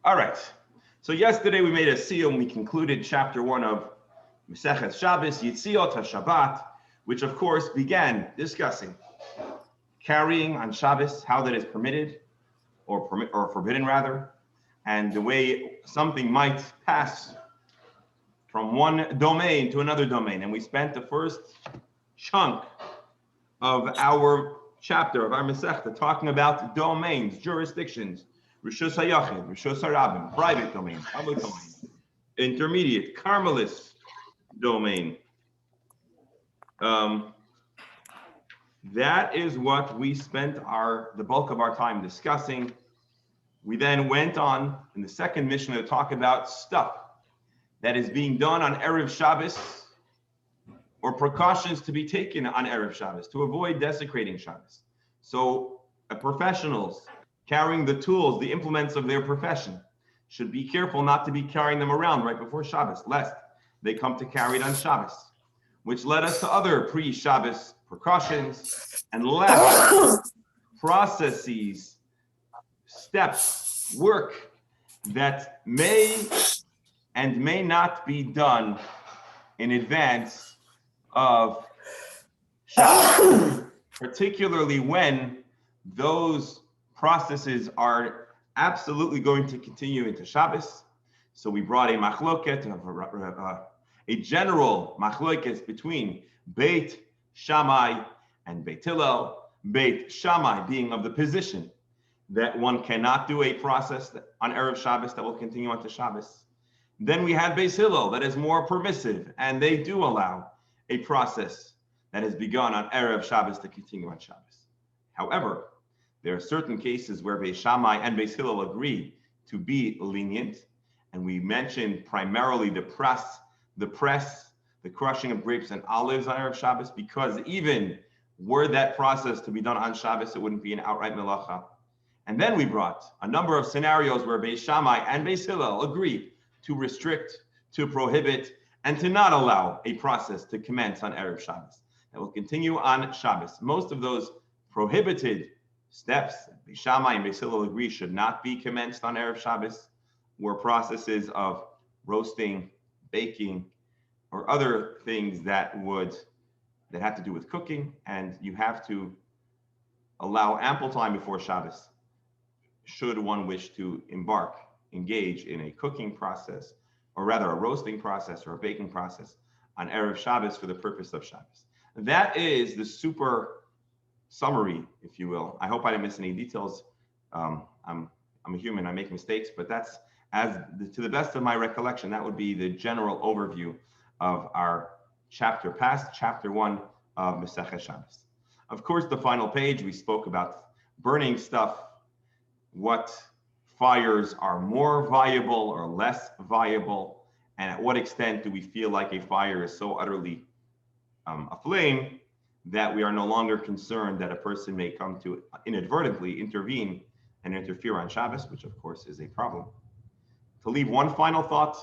All right. So yesterday we made a seal and we concluded chapter 1 of Mesechet Shabbos, Yitziot HaShabbat, which of course began discussing carrying on Shabbos, how that is permitted or forbidden rather, and the way something might pass from one domain to another domain. And we spent the first chunk of our chapter, of our Mesechta, talking about domains, jurisdictions, Rishus HaYachid, Rishus HaRabim, private domain, public domain, intermediate, Carmelist domain. That is what we spent the bulk of our time discussing. We then went on in the second Mishnah to talk about stuff that is being done on Erev Shabbos, or precautions to be taken on Erev Shabbos to avoid desecrating Shabbos. So professionals carrying the tools, the implements of their profession, should be careful not to be carrying them around right before Shabbos, lest they come to carry it on Shabbos, which led us to other pre-Shabbos precautions and left processes, steps, work that may and may not be done in advance of Shabbos, particularly when those processes are absolutely going to continue into Shabbos. So we brought a machloket, a general machloket between Beit Shammai and Beit Hillel. Beit Shammai being of the position that one cannot do a process on Erev Shabbos that will continue onto Shabbos. Then we had Beit Hillel that is more permissive, and they do allow a process that has begun on Erev Shabbos to continue on Shabbos. However, there are certain cases where Beit Shammai and Beit Hillel agree to be lenient, and we mentioned primarily the press, the crushing of grapes and olives on Erev Shabbos, because even were that process to be done on Shabbos, it wouldn't be an outright melacha. And then we brought a number of scenarios where Beit Shammai and Beit Hillel agree to restrict, to prohibit, and to not allow a process to commence on Erev Shabbos that will continue on Shabbos. Most of those prohibited steps, Beit Shammai and Beit Hillel agree should not be commenced on Erev Shabbos, were processes of roasting, baking, or other things that have to do with cooking, and you have to allow ample time before Shabbos should one wish to engage in a cooking process, or rather a roasting process or a baking process on Erev Shabbos for the purpose of Shabbos. That is the super summary, if you will. I hope I didn't miss any details. I'm a human, I make mistakes, but that's, to the best of my recollection, that would be the general overview of our chapter 1 of Mesechet Shabbos. Of course, the final page, we spoke about burning stuff, what fires are more viable or less viable, and at what extent do we feel like a fire is so utterly aflame that we are no longer concerned that a person may come to inadvertently intervene and interfere on Shabbos, which of course is a problem. To leave one final thought,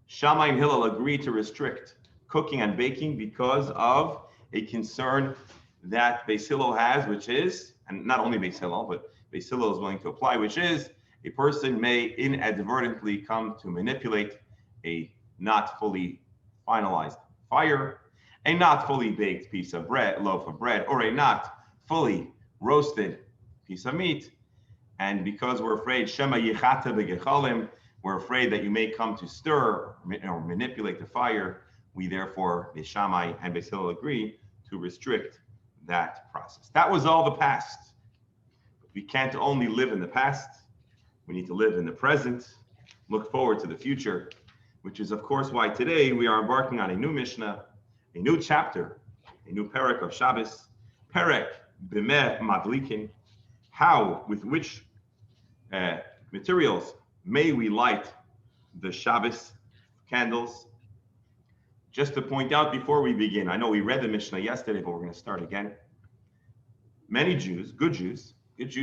Shammai and Hillel agree to restrict cooking and baking because of a concern that Beit Hillel has, which is, and not only Beit Hillel, but Beit Hillel is willing to apply, which is a person may inadvertently come to manipulate a not fully finalized fire, a not fully baked loaf of bread, or a not fully roasted piece of meat. And because we're afraid, Shema Yichata B'Gechalim, we're afraid that you may come to stir or manipulate the fire, we therefore, Beit Shammai and Beit Hillel agree to restrict that process. That was all the past. But we can't only live in the past, we need to live in the present, look forward to the future, which is of course why today we are embarking on a new Mishnah, a new chapter, a new Perek of Shabbos, Perek B'meh Madlikin, with which materials may we light the Shabbos candles. Just to point out before we begin, I know we read the Mishnah yesterday, but we're going to start again. Many Jews, good Jews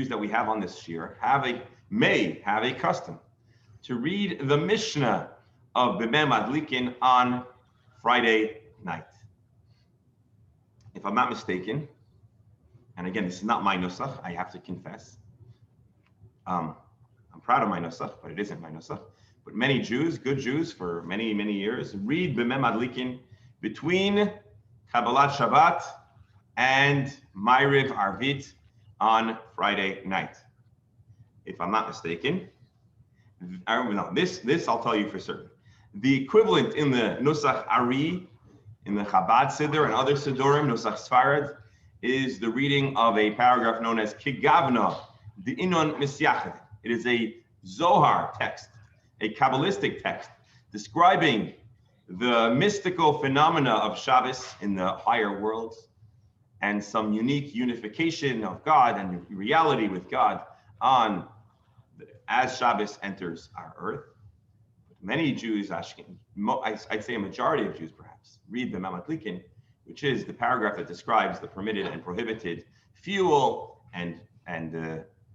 that we have on this year, may have a custom to read the Mishnah of B'meh Madlikin on Friday night. If I'm not mistaken, and again, this is not my nusach, I have to confess, I'm proud of my nusach, but it isn't my nusach. But many Jews, good Jews for many, many years, read b'mem adlikin between Kabbalat Shabbat and Ma'ariv Arvit on Friday night. If I'm not mistaken, this I'll tell you for certain. The equivalent in the Nusach Ari, in the Chabad Siddur and other Siddurim, Nusach Sfarad, is the reading of a paragraph known as Kigavna, the Inon Misyachid. It is a Zohar text, a Kabbalistic text, describing the mystical phenomena of Shabbos in the higher worlds and some unique unification of God and reality with God as Shabbos enters our earth. Many Jews, I'd say a majority of Jews perhaps, read the Mamatlikin, which is the paragraph that describes the permitted and prohibited fuel and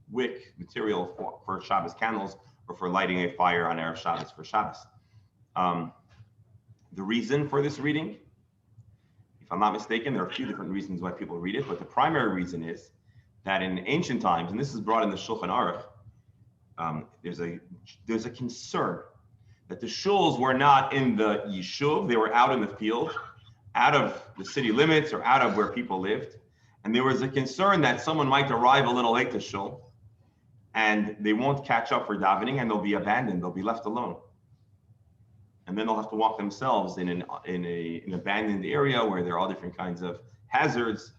wick material for Shabbos candles or for lighting a fire on Erev Shabbos for Shabbos. The reason for this reading, if I'm not mistaken, there are a few different reasons why people read it, but the primary reason is that in ancient times, and this is brought in the Shulchan Aruch, there's a concern that the shuls were not in the yishuv, they were out in the field, out of the city limits or out of where people lived. And there was a concern that someone might arrive a little late to shul and they won't catch up for davening and they'll be abandoned, they'll be left alone. And then they'll have to walk themselves in an abandoned area where there are all different kinds of hazards.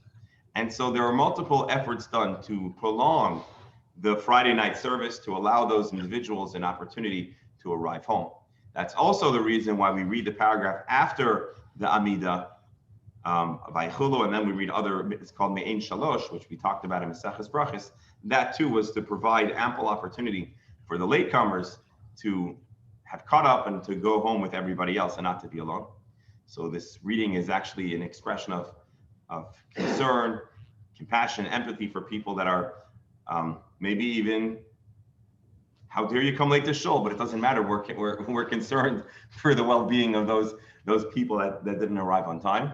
And so there are multiple efforts done to prolong the Friday night service to allow those individuals an opportunity to arrive home. That's also the reason why we read the paragraph after the Amidah, Vaychulu, and then we read it's called Me'ein Shalosh, which we talked about in Maseches Brachos. That too was to provide ample opportunity for the latecomers to have caught up and to go home with everybody else and not to be alone. So this reading is actually an expression of concern, compassion, empathy for people that are maybe even, how dare you come late to shul, but it doesn't matter. We're concerned for the well-being of those people that didn't arrive on time.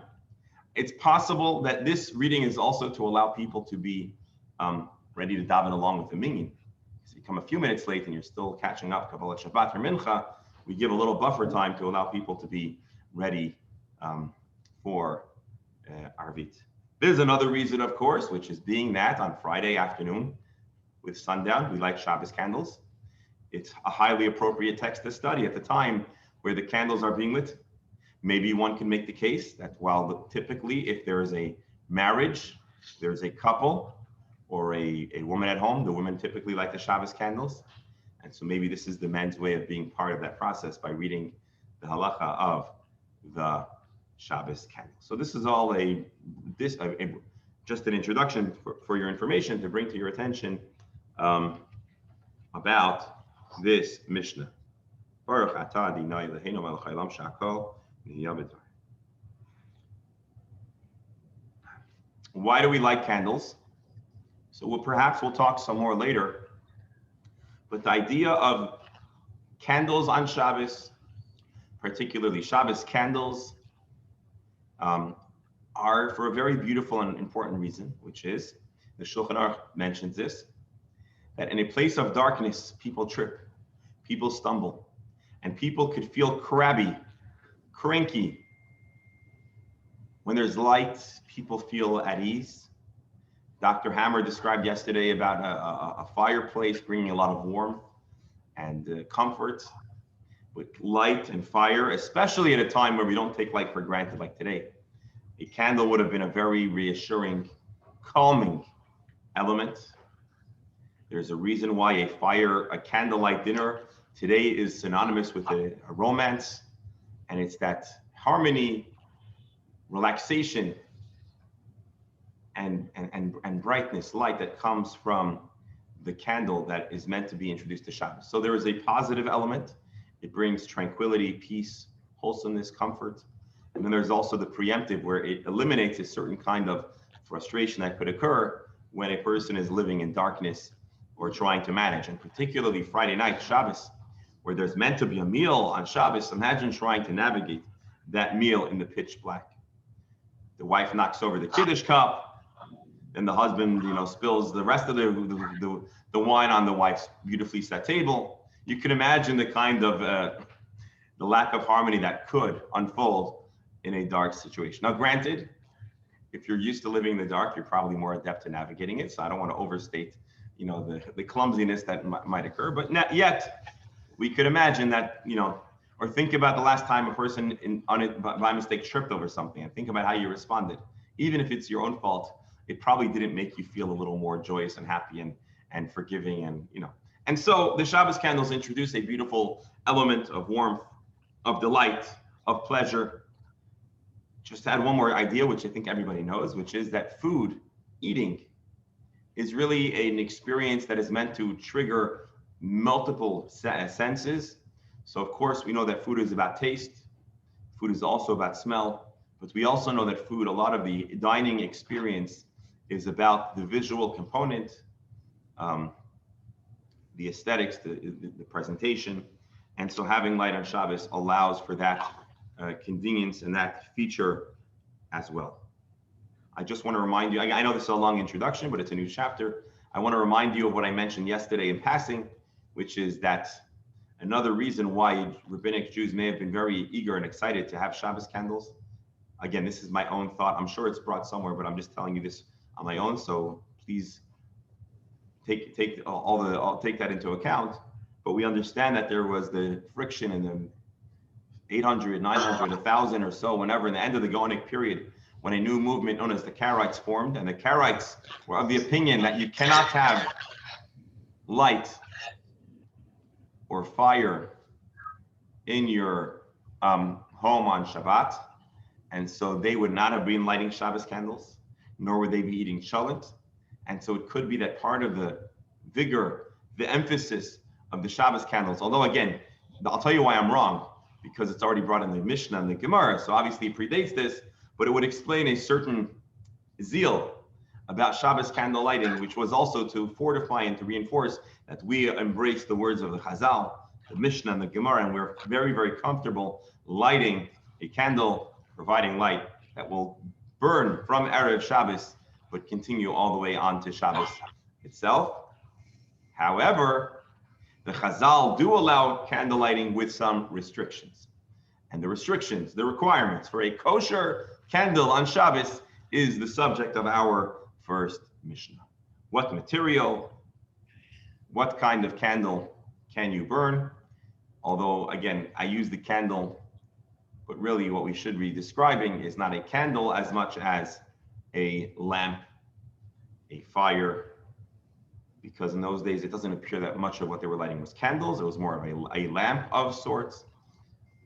It's possible that this reading is also to allow people to be ready to daven along with the minyan. If you come a few minutes late and you're still catching up, Kabbalat Shabbat or Mincha, we give a little buffer time to allow people to be ready for Arvit. There's another reason, of course, which is being that on Friday afternoon with sundown, we light Shabbos candles. It's a highly appropriate text to study at the time where the candles are being lit. Maybe one can make the case that while typically if there is a marriage, there's a couple or a woman at home, the women typically light the Shabbos candles. And so maybe this is the men's way of being part of that process by reading the halacha of the Shabbos candle. So this is all just an introduction for your information to bring to your attention about this Mishnah. Baruch atah Adonai Eloheinu melech haolam she'akol nihya b'dvar. Why do we light candles? So perhaps we'll talk some more later. But the idea of candles on Shabbos, particularly Shabbos candles, are for a very beautiful and important reason, which is, the Shulchan Aruch mentions this, that in a place of darkness, people trip, people stumble, and people could feel crabby, cranky. When there's light, people feel at ease. Dr. Hammer described yesterday about a fireplace bringing a lot of warmth and comfort. With light and fire, especially at a time where we don't take light for granted like today, a candle would have been a very reassuring, calming element. There's a reason why a candlelight dinner today is synonymous with a romance, and it's that harmony, relaxation, and brightness, light that comes from the candle that is meant to be introduced to Shabbos. So there is a positive element. It brings tranquility, peace, wholesomeness, comfort. And then there's also the preemptive, where it eliminates a certain kind of frustration that could occur when a person is living in darkness or trying to manage. And particularly Friday night, Shabbos, where there's meant to be a meal on Shabbos. Imagine trying to navigate that meal in the pitch black. The wife knocks over the Kiddush cup. then the husband, spills the rest of the wine on the wife's beautifully set table. You can imagine the kind of the lack of harmony that could unfold in a dark situation. Now, granted, if you're used to living in the dark, you're probably more adept at navigating it. So I don't want to overstate, the clumsiness that might occur. But not yet, we could imagine that, or think about the last time a person by mistake tripped over something, and think about how you responded. Even if it's your own fault, it probably didn't make you feel a little more joyous and happy and forgiving, and so the Shabbos candles introduce a beautiful element of warmth, of delight, of pleasure. Just to add one more idea, which I think everybody knows, which is that food, eating, is really an experience that is meant to trigger multiple senses. So of course, we know that food is about taste. Food is also about smell, but we also know that food, a lot of the dining experience is about the visual component, the aesthetics, the presentation. And so having light on Shabbos allows for that convenience and that feature as well. I just want to remind you, I know this is a long introduction, but it's a new chapter. I want to remind you of what I mentioned yesterday in passing, which is that another reason why rabbinic Jews may have been very eager and excited to have Shabbos candles. Again, this is my own thought. I'm sure it's brought somewhere, but I'm just telling you this on my own. So please take that into account. But we understand that there was the friction in the 800, 900, 1,000 or so, whenever in the end of the Gaonic period, when a new movement known as the Karaites formed, and the Karaites were of the opinion that you cannot have light or fire in your home on Shabbat, and so they would not have been lighting Shabbos candles, nor would they be eating cholent. And so it could be that part of the vigor, the emphasis of the Shabbos candles, although again, I'll tell you why I'm wrong, because it's already brought in the Mishnah and the Gemara, so obviously it predates this, but it would explain a certain zeal about Shabbos candle lighting, which was also to fortify and to reinforce that we embrace the words of the Chazal, the Mishnah and the Gemara, and we're very, very comfortable lighting a candle, providing light that will burn from Erev Shabbos, but continue all the way on to Shabbos itself. However, the Chazal do allow candle lighting with some restrictions. And the restrictions, the requirements for a kosher candle on Shabbos is the subject of our first Mishnah. What material, what kind of candle can you burn? Although, again, I use the candle, but really what we should be describing is not a candle as much as a lamp, a fire, because in those days, it doesn't appear that much of what they were lighting was candles. It was more of a lamp of sorts.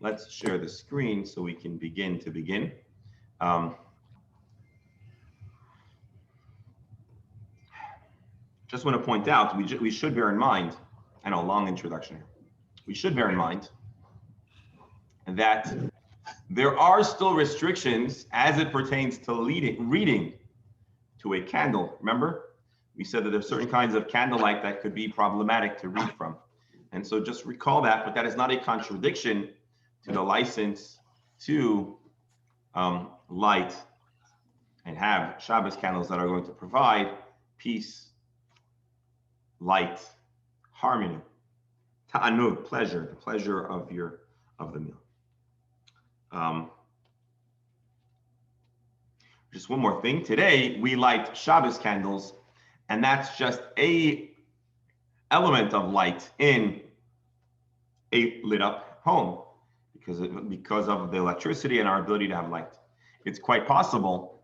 Let's share the screen so we can begin. Just want to point out, we should bear in mind, I know, long introduction here. We should bear in mind that there are still restrictions as it pertains to reading to a candle. Remember? We said that there's certain kinds of candlelight that could be problematic to read from. And so just recall that, but that is not a contradiction to the license to light and have Shabbos candles that are going to provide peace, light, harmony, ta'anug, pleasure, the pleasure of the meal. Just one more thing. Today, we light Shabbos candles, and that's just a element of light in a lit up home because of the electricity and our ability to have light. It's quite possible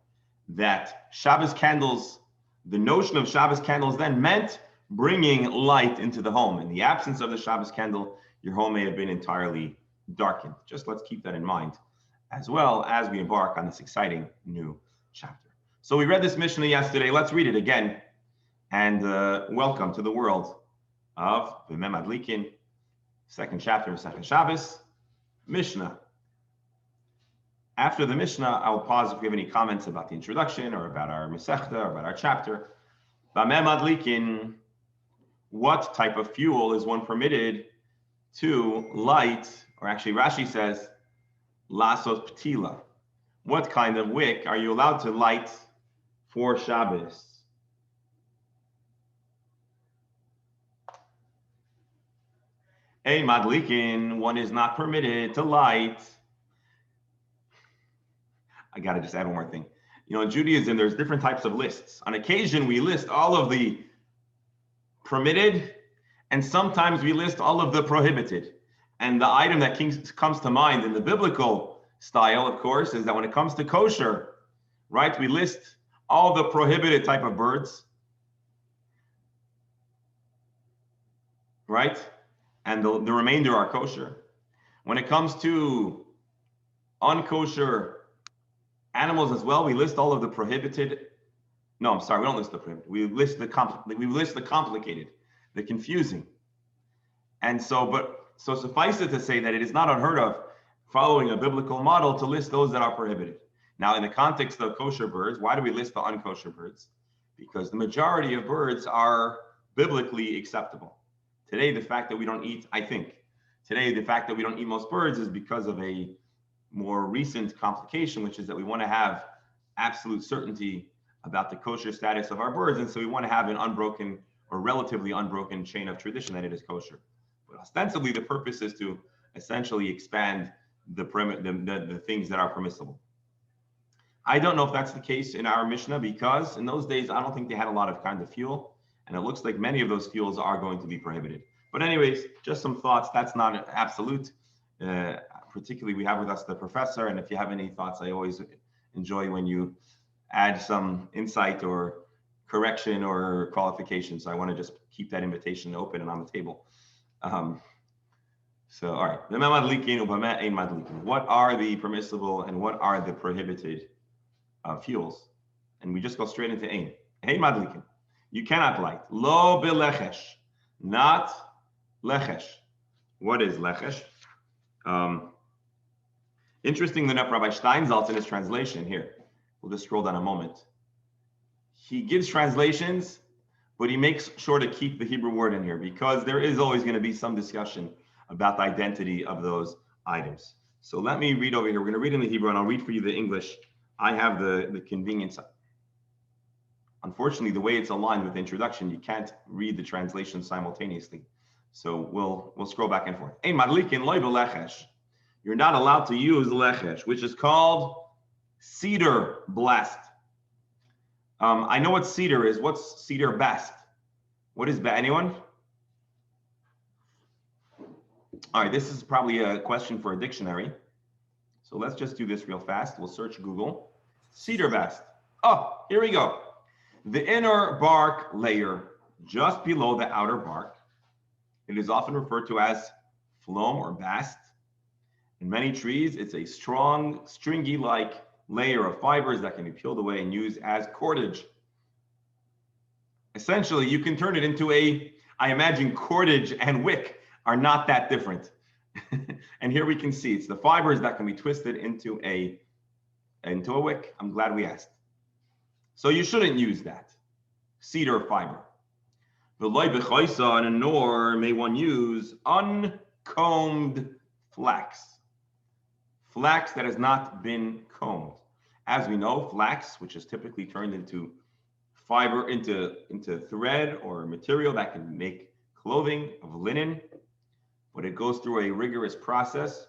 that Shabbos candles, the notion of Shabbos candles then meant bringing light into the home. In the absence of the Shabbos candle, your home may have been entirely darkened. Just let's keep that in mind as well as we embark on this exciting new chapter. So we read this Mishnah yesterday. Let's read it again. And welcome to the world of V'mem Adlikin, second chapter of Second Shabbos, Mishnah. After the Mishnah, I will pause if we have any comments about the introduction or about our Masechta or about our chapter. V'mem Adlikin, what type of fuel is one permitted to light, or actually Rashi says, lasot ptila. What kind of wick are you allowed to light for Shabbos? A madlikin, one is not permitted to light. I got to just add one more thing. You know, in Judaism, there's different types of lists. On occasion, we list all of the permitted, and sometimes we list all of the prohibited. And the item that comes to mind in the biblical style, of course, is that when it comes to kosher, right, we list all the prohibited type of birds, right? And the remainder are kosher. When it comes to unkosher animals as well, we list all of the prohibited. No, I'm sorry, we don't list the prohibited. We list the complicated, the confusing. And so, so suffice it to say that it is not unheard of, following a biblical model, to list those that are prohibited. Now, in the context of kosher birds, why do we list the unkosher birds? Because the majority of birds are biblically acceptable. Today, the fact that we don't eat, the fact that we don't eat most birds is because of a more recent complication, which is that we want to have absolute certainty about the kosher status of our birds. And so we want to have an unbroken or relatively unbroken chain of tradition that it is kosher. But ostensibly, the purpose is to essentially expand the things that are permissible. I don't know if that's the case in our Mishnah, because in those days, I don't think they had a lot of kinds of fuel. And it looks like many of those fuels are going to be prohibited. But anyways, just some thoughts. That's not absolute. Particularly, we have with us the professor. And if you have any thoughts, I always enjoy when you add some insight or correction or qualification. So I want to just keep that invitation open and on the table. So, all right. What are the permissible and what are the prohibited fuels? And we just go straight into ein. Ein madlikin. You cannot light. Lo belechesh. Not lechesh. What is lechesh? Interesting enough, Rabbi Steinsaltz in his translation here, we'll just scroll down a moment. He gives translations, but he makes sure to keep the Hebrew word in here because there is always going to be some discussion about the identity of those items. So let me read over here. We're going to read in the Hebrew and I'll read for you the English. I have the convenience. Unfortunately, the way it's aligned with the introduction, you can't read the translation simultaneously. So we'll scroll back and forth. Ein madlikin loy belechesh. You're not allowed to use lechesh, which is called cedar blast. I know what cedar is. What's cedar bast? What is anyone? All right, this is probably a question for a dictionary. So let's just do this real fast. We'll search Google. Cedar bast. Oh, here we go. The inner bark layer just below the outer bark. It is often referred to as phloem or bast. In many trees, it's a strong, stringy-like layer of fibers that can be peeled away and used as cordage. Essentially, you can turn it into I imagine cordage and wick are not that different. And here we can see it's the fibers that can be twisted into a wick. I'm glad we asked. So you shouldn't use that cedar fiber. And nor may one use uncombed flax. Flax that has not been combed. As we know, flax, which is typically turned into fiber, into thread or material that can make clothing of linen, but it goes through a rigorous process.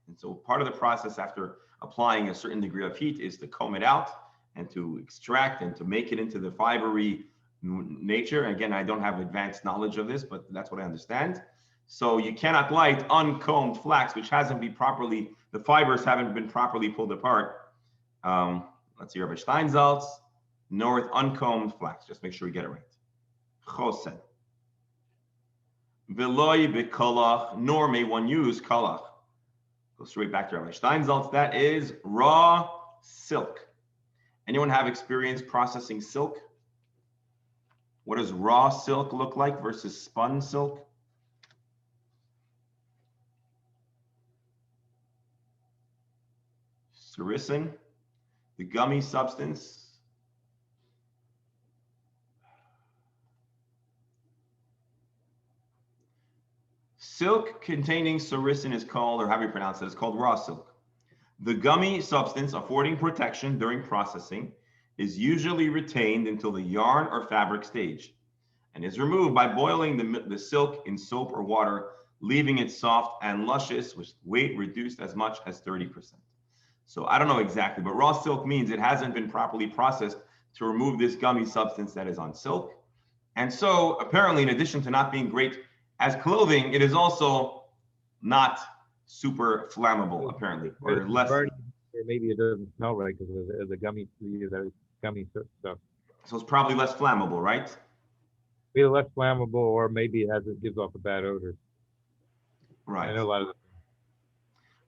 And so part of the process after applying a certain degree of heat is to comb it out and to extract and to make it into the fibery nature. Again, I don't have advanced knowledge of this, but that's what I understand. So you cannot light uncombed flax, which hasn't been properly, the fibers haven't been properly pulled apart. Let's see, Rabbi Steinsaltz, nor with uncombed flax. Just make sure we get it right. Chosen. Veloy bekolach, nor may one use kolach. Go straight back to Rabbi Steinsaltz. That is raw silk. Anyone have experience processing silk? What does raw silk look like versus spun silk? Sericin, the gummy substance. Silk containing sericin is called, or how do you pronounce it? It's called raw silk. The gummy substance affording protection during processing is usually retained until the yarn or fabric stage and is removed by boiling the silk in soap or water leaving it soft and luscious with weight reduced as much as 30%. So I don't know exactly, but raw silk means it hasn't been properly processed to remove this gummy substance that is on silk. And so apparently, in addition to not being great as clothing, it is also not super flammable, apparently, or less. Or maybe it doesn't smell right because of the gummy stuff. So it's probably less flammable, right? Either less flammable, or maybe it gives off a bad odor. Right. I know a lot of.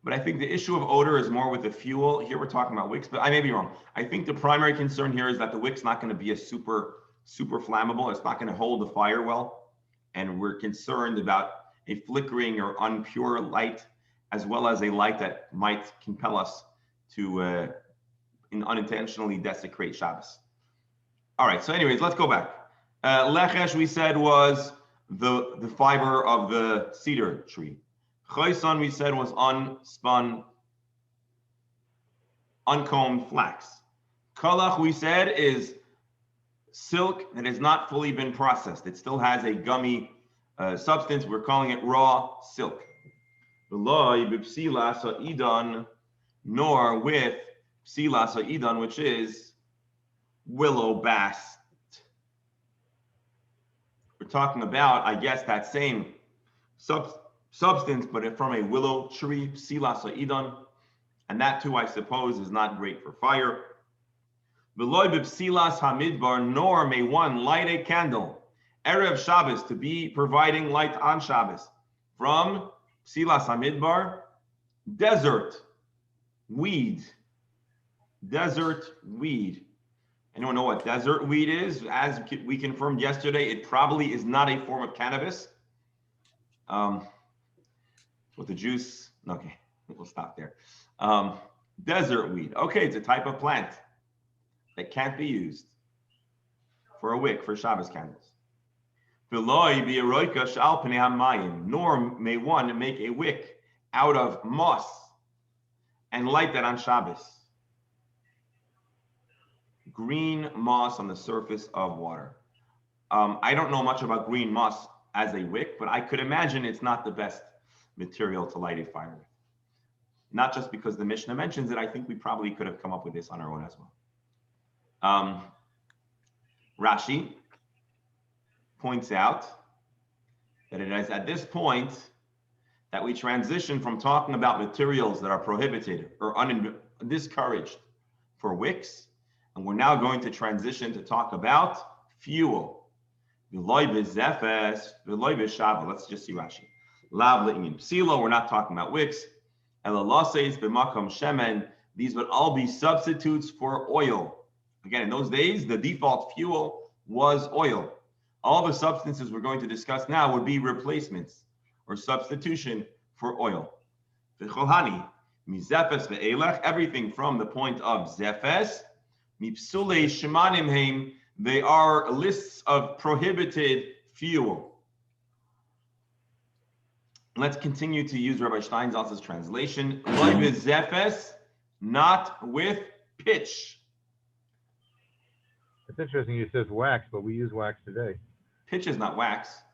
But I think the issue of odor is more with the fuel. Here we're talking about wicks, but I may be wrong. I think the primary concern here is that the wick's not going to be a super flammable. It's not going to hold the fire well. And we're concerned about a flickering or unpure light, as well as a light that might compel us to unintentionally desecrate Shabbos. All right, so anyways, let's go back. Lechesh, we said, was the fiber of the cedar tree. Chayson, we said, was unspun, uncombed flax. Kalach, we said, is silk that has not fully been processed. It still has a gummy substance. We're calling it raw silk. Nor with psilas idan, which is willow bast. We're talking about, I guess, that same substance, but from a willow tree, psilas idan, and that too, I suppose, is not great for fire. V'loy b'psilas hamidbar, nor may one light a candle erev Shabbos, to be providing light on Shabbos from psilas hamidbar, desert weed. Desert weed. Anyone know what desert weed is? As we confirmed yesterday, it probably is not a form of cannabis. With the juice, okay, we'll stop there. Desert weed. Okay, it's a type of plant that can't be used for a wick for Shabbos candles. Nor may one make a wick out of moss and light that on Shabbos. Green moss on the surface of water. I don't know much about green moss as a wick, but I could imagine it's not the best material to light a fire with. Not just because the Mishnah mentions it, I think we probably could have come up with this on our own as well. Rashi points out that it is at this point that we transition from talking about materials that are prohibited or discouraged for wicks, and we're now going to transition to talk about fuel. Let's just see Rashi. Psilo, we're not talking about wicks. These would all be substitutes for oil. Again, in those days, the default fuel was oil. All the substances we're going to discuss now would be replacements or substitution for oil. Everything from the point of zefes, they are lists of prohibited fuel. Let's continue to use Rabbi Steinsaltz's translation. Zefes, not with pitch. It's interesting you says wax, but we use wax today. Pitch is not wax.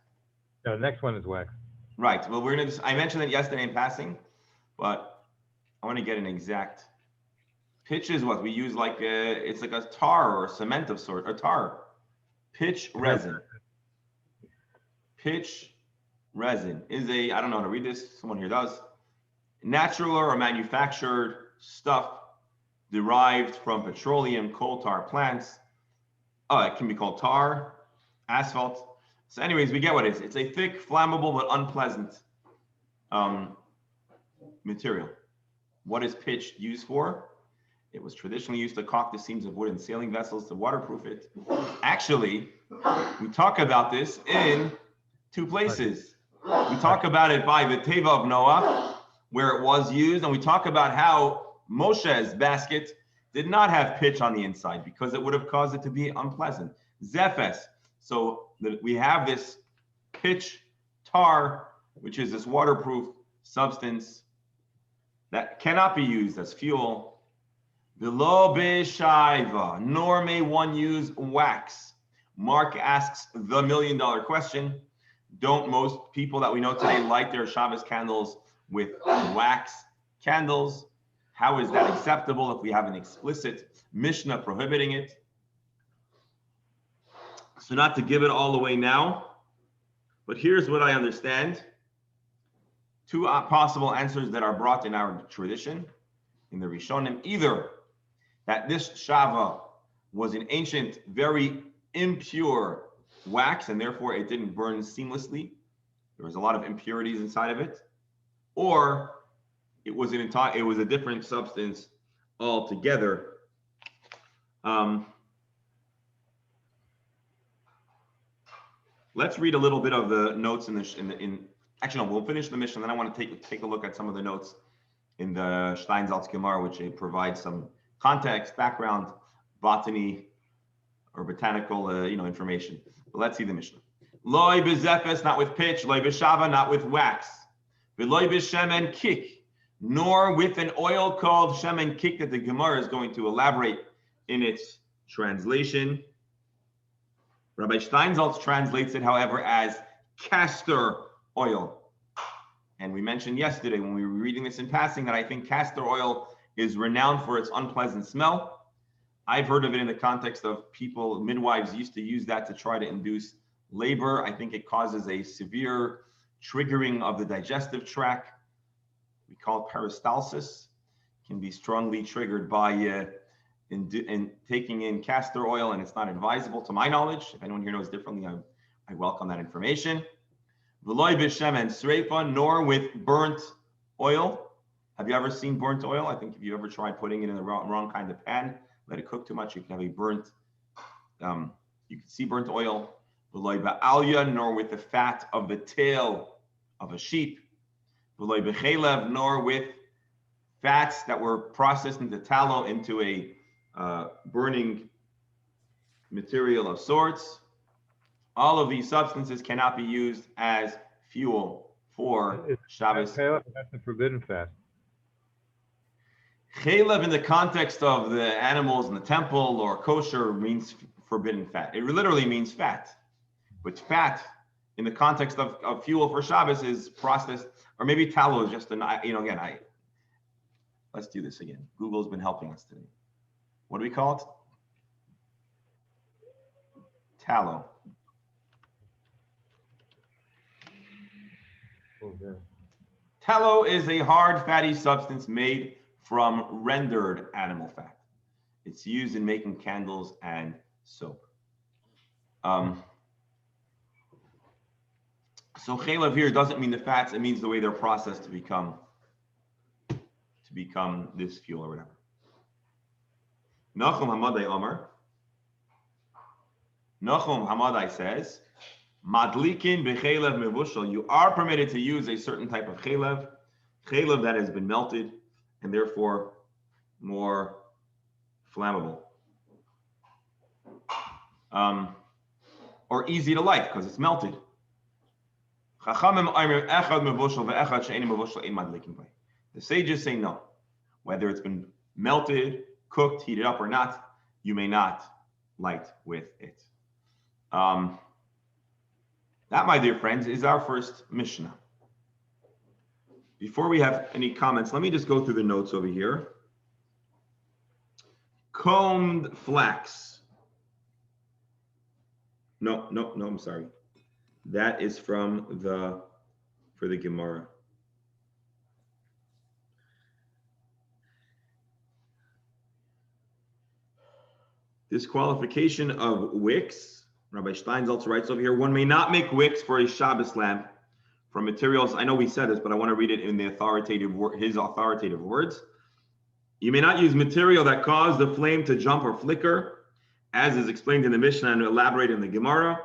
No, the next one is wax. Right. Well, we're gonna. I mentioned it yesterday in passing, but I want to get an exact. Pitch is what we use, like it's like a tar or cement of sort, or tar. Pitch resin. Pitch resin is a, I don't know how to read this, someone here does. Natural or manufactured stuff derived from petroleum coal tar plants. It can be called tar, asphalt. So anyways, we get what it is. It's a thick, flammable, but unpleasant material. What is pitch used for? It was traditionally used to caulk the seams of wood in sailing vessels to waterproof it. Actually, we talk about this in two places. We talk about it by the Teva of Noah, where it was used, and we talk about how Moshe's basket did not have pitch on the inside because it would have caused it to be unpleasant. Zephes. So we have this pitch tar, which is this waterproof substance that cannot be used as fuel. V'lo b'shaiva, nor may one use wax. Mark asks the $1 million question. Don't most people that we know today light their Shabbos candles with wax candles? How is that acceptable if we have an explicit Mishnah prohibiting it? So not to give it all away now, but here's what I understand. Two possible answers that are brought in our tradition, in the Rishonim. Either that this Shava was an ancient, very impure wax, and therefore it didn't burn seamlessly. There was a lot of impurities inside of it. Or it was a different substance altogether. Let's read a little bit of the notes actually, no, we'll finish the mission. Then I want to take a look at some of the notes in the Steinsaltz Gemara, which provides some context, background, botany, or botanical, information. But let's see the Mishnah. Loi bezefes, not with pitch. Loi b'shava, not with wax. V'loi b'shemen kik, nor with an oil called shemen kik that the Gemara is going to elaborate in its translation. Rabbi Steinsaltz translates it, however, as castor oil. And we mentioned yesterday when we were reading this in passing that I think castor oil is renowned for its unpleasant smell. I've heard of it in the context of midwives used to use that to try to induce labor. I think it causes a severe triggering of the digestive tract. We call it peristalsis. It can be strongly triggered by in taking in castor oil, and it's not advisable to my knowledge. If anyone here knows differently, I welcome that information. V'loi b'shemen sreifa, nor with burnt oil. Have you ever seen burnt oil? I think if you ever tried putting it in the wrong kind of pan, let it cook too much, you can have a burnt, you can see burnt oil. V'loi ba'alya, nor with the fat of the tail of a sheep. V'loi b'chelev, nor with fats that were processed into tallow into a burning material of sorts. All of these substances cannot be used as fuel for Shabbos. That's the forbidden fat. Chelev in the context of the animals in the temple or kosher means forbidden fat. It literally means fat. But fat in the context of fuel for Shabbos is processed, or maybe tallow is just let's do this again. Google's been helping us today. What do we call it? Tallow. Okay. Tallow is a hard fatty substance made from rendered animal fat. It's used in making candles and soap. So chelev here doesn't mean the fats, it means the way they're processed to become this fuel or whatever. Nachum Hamadai Omer. Nachum Hamadai says, Madlikin b'chelev mevushal. You are permitted to use a certain type of chelev that has been melted and therefore more flammable. Or easy to light because it's melted. The sages say no. Whether it's been melted, cooked, heated up or not, you may not light with it. That, my dear friends, is our first Mishnah. Before we have any comments, let me just go through the notes over here. Combed flax. No, I'm sorry. That is for the Gemara. Disqualification of wicks. Rabbi Steinsaltz writes over here, one may not make wicks for a Shabbos lamp from materials. I know we said this, but I want to read it in the his authoritative words. You may not use material that cause the flame to jump or flicker, as is explained in the Mishnah and elaborated in the Gemara,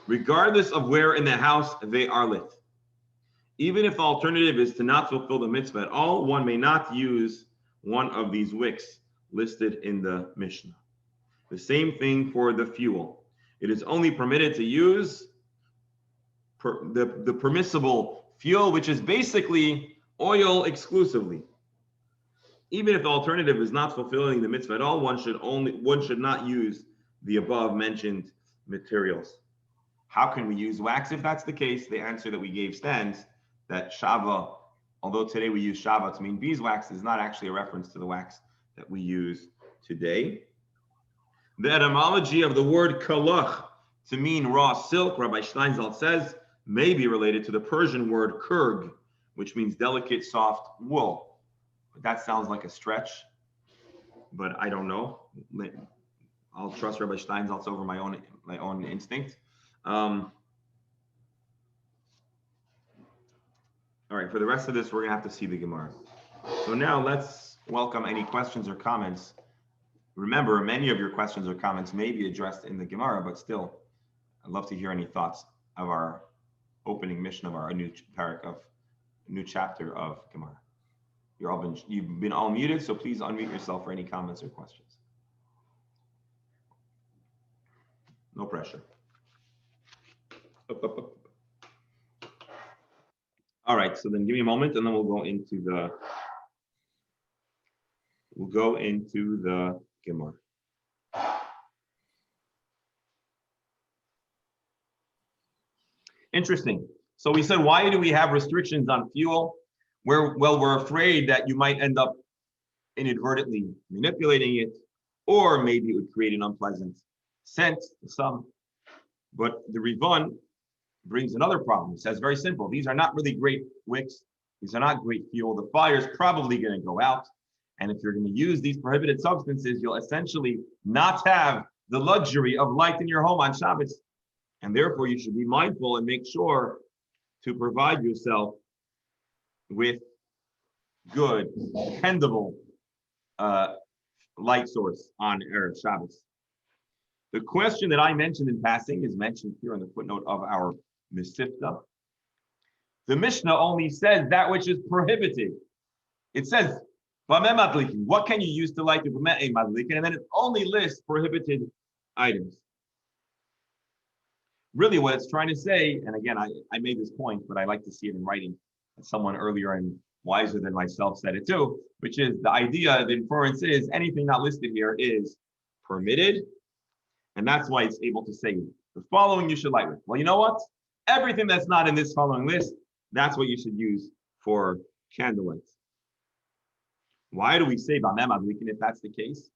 regardless of where in the house they are lit. Even if the alternative is to not fulfill the mitzvah at all, one may not use one of these wicks listed in the Mishnah. The same thing for the fuel. It is only permitted to use the permissible fuel, which is basically oil exclusively. Even if the alternative is not fulfilling the mitzvah at all, one should not use the above mentioned materials. how can we use wax? If that's the case, the answer that we gave stands, that shava, although today we use shava to mean beeswax, is not actually a reference to the wax that we use today. The etymology of the word kalach to mean raw silk, Rabbi Steinsaltz says, may be related to the Persian word kurg, which means delicate, soft wool. But that sounds like a stretch, but I don't know. I'll trust Rabbi Steinsaltz over my own instinct. All right, for the rest of this, we're gonna have to see the Gemara. So now let's welcome any questions or comments. Remember, many of your questions or comments may be addressed in the Gemara, but still, I'd love to hear any thoughts of our opening mission of our new chapter of Gemara. You've been all muted, so please unmute yourself for any comments or questions. No pressure. Up. All right, so then give me a moment, and then we'll go into the Gemara. Interesting. So we said, why do we have restrictions on fuel? We're afraid that you might end up inadvertently manipulating it, or maybe it would create an unpleasant scent to some. But the Rivan brings another problem. It says very simple. These are not really great wicks. These are not great fuel. The fire's probably going to go out. And if you're going to use these prohibited substances, you'll essentially not have the luxury of light in your home on Shabbos. And therefore, you should be mindful and make sure to provide yourself with good, dependable light source on Erev Shabbos. The question that I mentioned in passing is mentioned here in the footnote of our Mesivta. The Mishnah only says that which is prohibited. It says, what can you use to light the madlikin? And then it only lists prohibited items. Really what it's trying to say, and again, I made this point, but I like to see it in writing, and someone earlier and wiser than myself said it too, which is the idea, the inference is anything not listed here is permitted, and that's why it's able to say the following you should light with. Well, you know what? Everything that's not in this following list, that's what you should use for candlelight. Why do we say Bameh Madlikin if that's the case?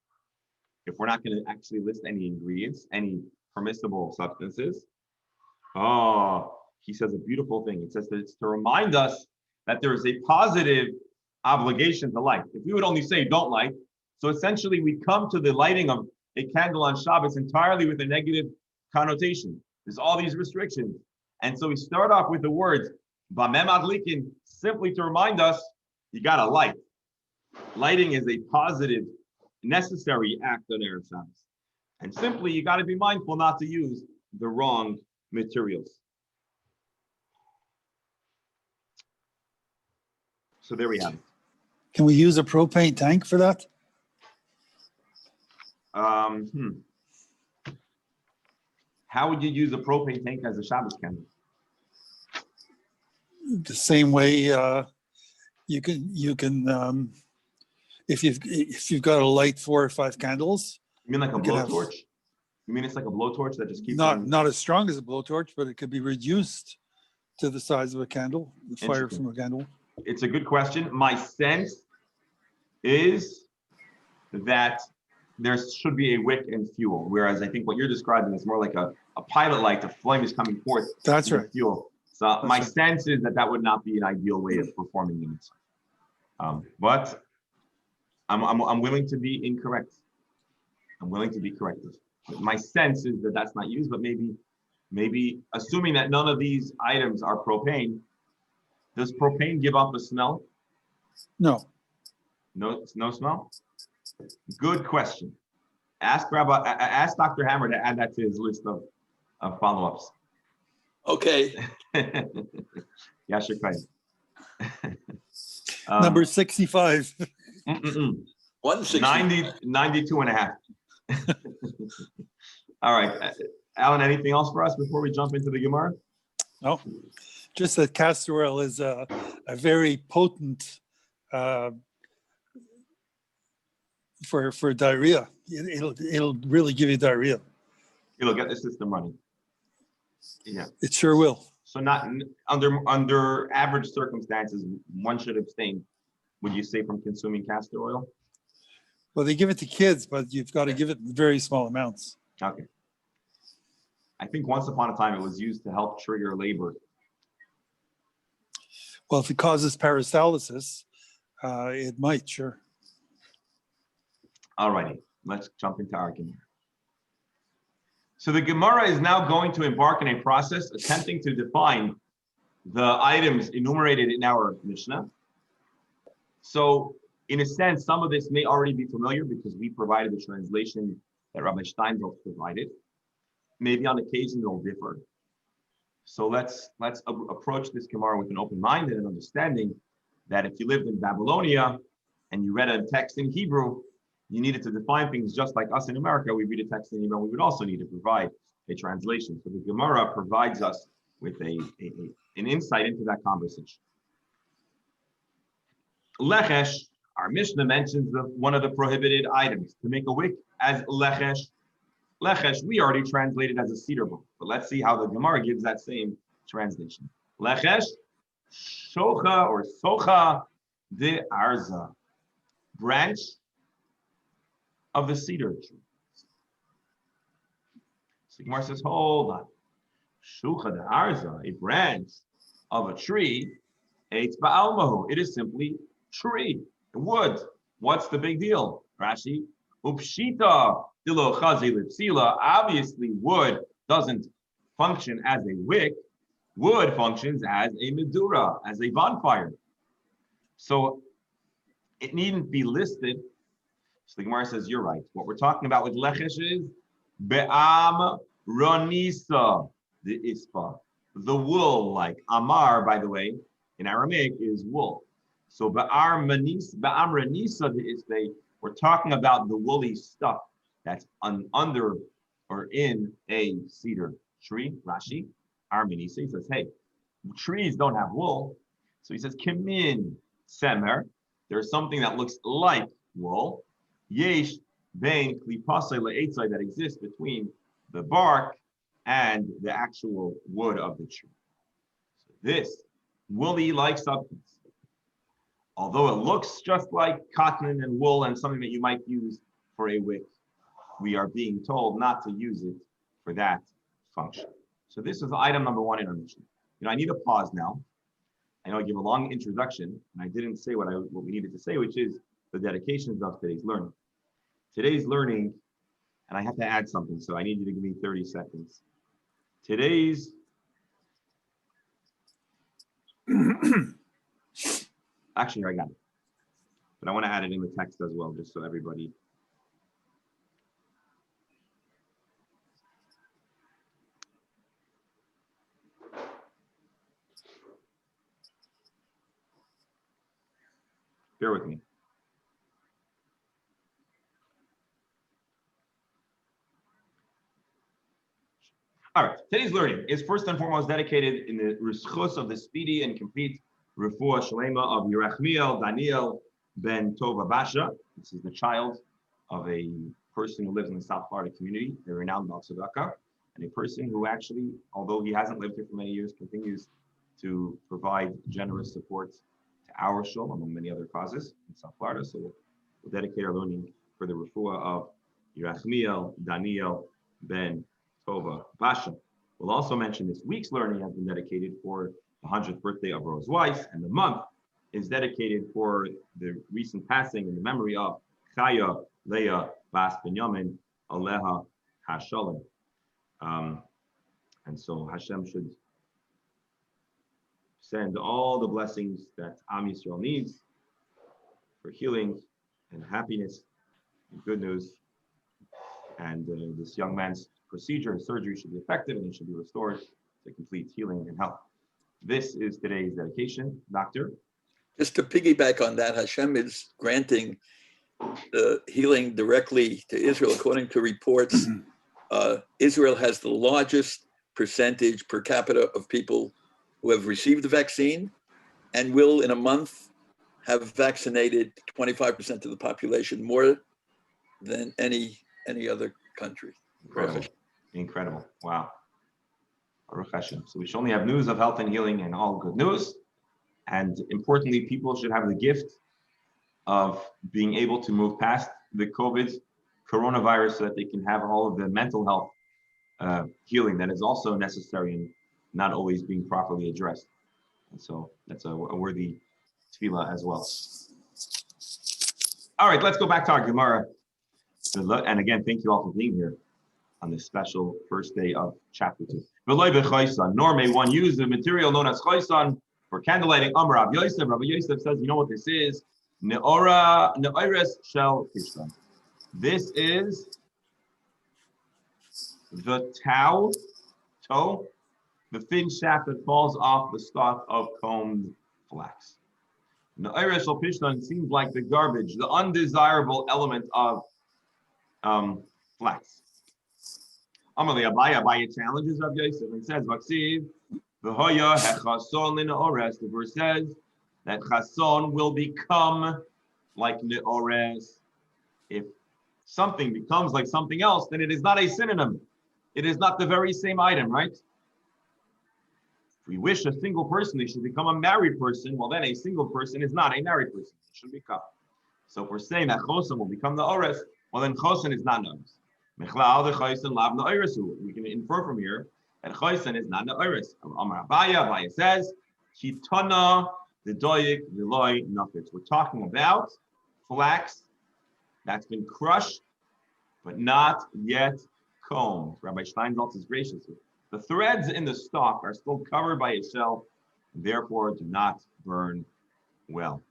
If we're not going to actually list any ingredients, any permissible substances? Oh, he says a beautiful thing. It says that it's to remind us that there is a positive obligation to light. If we would only say don't light, so essentially we come to the lighting of a candle on Shabbos entirely with a negative connotation. There's all these restrictions. And so we start off with the words Bameh Madlikin simply to remind us you got to light. Lighting is a positive, necessary act on Erev Shabbos. And simply you got to be mindful not to use the wrong materials. So there we have it. Can we use a propane tank for that? How would you use a propane tank as a Shabbos candle? The same way you can if you've got to light 4 or 5 candles. You mean like a blowtorch? You mean it's like a blowtorch that just keeps not as strong as a blowtorch, but it could be reduced to the size of a candle, the fire from a candle. It's a good question. My sense is that there should be a wick and fuel, whereas I think what you're describing is more like a pilot light. The flame is coming forth. That's right. Fuel. So my sense is that would not be an ideal way of performing the mitzvah. But I'm willing to be incorrect. I'm willing to be corrected. My sense is that that's not used, but maybe assuming that none of these items are propane, does propane give off a smell? No. No smell? Good question. Ask Dr. Hammer to add that to his list of follow-ups. Okay. Yashir Kayim. Number 65. 160. 92 and a half. All right. Alan, anything else for us before we jump into the Gemara? No, just that castor oil is a very potent for diarrhea. It'll really give you diarrhea. It'll get the system running. Yeah. It sure will. So not under average circumstances, one should abstain. Would you say from consuming castor oil? Well, they give it to kids, but you've got to give it in very small amounts. Okay. I think once upon a time it was used to help trigger labor. Well, if it causes peristalsis, it might, sure. All righty, let's jump into our Gemara. So the Gemara is now going to embark in a process attempting to define the items enumerated in our Mishnah. So in a sense, some of this may already be familiar because we provided the translation that Rabbi Steinberg provided. Maybe on occasion it'll differ. So let's approach this Gemara with an open mind and an understanding that if you lived in Babylonia and you read a text in Hebrew, you needed to define things just like us in America. We read a text in Hebrew, we would also need to provide a translation. So the Gemara provides us with an insight into that conversation. Lechesh, our Mishnah mentions one of the prohibited items, to make a wick as lechesh. Lechesh, we already translated as a cedar book, but let's see how the Gemara gives that same translation. Lechesh, shocha or socha de arza, branch of the cedar tree. So Gemara says, hold on. Shocha de arza, a branch of a tree, eitz ba'almahu. It is simply tree, wood. What's the big deal? Rashi, upshita dilo chazi lipsila. Obviously, wood doesn't function as a wick. Wood functions as a medura, as a bonfire. So it needn't be listed. So the Gemara says, you're right. What we're talking about with lechesh is be'am ronisa the ispa. The wool, like amar, by the way, in Aramaic is wool. So be'am ronisa the ispa, we're talking about the woolly stuff that's under or in a cedar tree. Rashi, Armanisa, he says, hey, trees don't have wool. So he says, kimin semer, there's something that looks like wool. Yesh bein klipasai le'etzai, that exists between the bark and the actual wood of the tree. So this woolly-like substance, although it looks just like cotton and wool and something that you might use for a wick, we are being told not to use it for that function. So this is item number one in our mission. I need to pause now. I know I give a long introduction, and I didn't say what we needed to say, which is the dedications of today's learning. Today's learning, and I have to add something, so I need you to give me 30 seconds. Today's actually, I got it, but I want to add it in the text as well, just so everybody. Bear with me. All right, today's learning is first and foremost dedicated in the Rishus of the speedy and complete Refuah Shlema of Yerachmiel Daniel ben Tova Basha. This is the child of a person who lives in the South Florida community, the renowned Baal Tzedakah, and a person who actually, although he hasn't lived here for many years, continues to provide generous support to our shul, among many other causes in South Florida. So we'll dedicate our learning for the Refuah of Yerachmiel Daniel ben Tova Basha. We'll also mention this week's learning has been dedicated for the 100th birthday of Rose Weiss, and the month is dedicated for the recent passing in the memory of Chaya Leah Bas Binyamin Aleha Hashalom. And so Hashem should send all the blessings that Am Yisrael needs for healing and happiness and good news. And this young man's procedure, his surgery should be effective and he should be restored to complete healing and health. This is today's dedication. Doctor? Just to piggyback on that, Hashem is granting the healing directly to Israel. According to reports, Israel has the largest percentage per capita of people who have received the vaccine and will in a month have vaccinated 25% of the population, more than any other country. Incredible. Incredible. Wow. Baruch Hashem. So we should only have news of health and healing and all good news. And importantly, people should have the gift of being able to move past the coronavirus so that they can have all of the mental health healing that is also necessary and not always being properly addressed. And so that's a worthy tefillah as well. All right, let's go back to our Gemara. And again, thank you all for being here on this special first day of chapter 2. Nor may one use the material known as chaysan for candlelighting. Rabbi Yosef says, you know what this is? Ne'ores shel kishlan. This is the toe, the thin shaft that falls off the stalk of combed flax. Ne'ores shel kishlan seems like the garbage, the undesirable element of flax. Amalei Abaye challenges Rabbi Yosef and says, Vaksiv, v'hoya hechason l'ne'ores. The verse says that chason will become like ne'ores. If something becomes like something else, then it is not a synonym. It is not the very same item, right? If we wish a single person, they should become a married person. Well, then a single person is not a married person. It should become. So if we're saying that choson will become the ores, well, then choson is not ne'ores. We can infer from here that choson is not ne'ores. Amar Abaye says, kitana v'doyik v'loy nafetz. We're talking about flax that's been crushed, but not yet combed. Rabbi Steinsaltz is gracious. The threads in the stalk are still covered by a shell, and therefore do not burn well.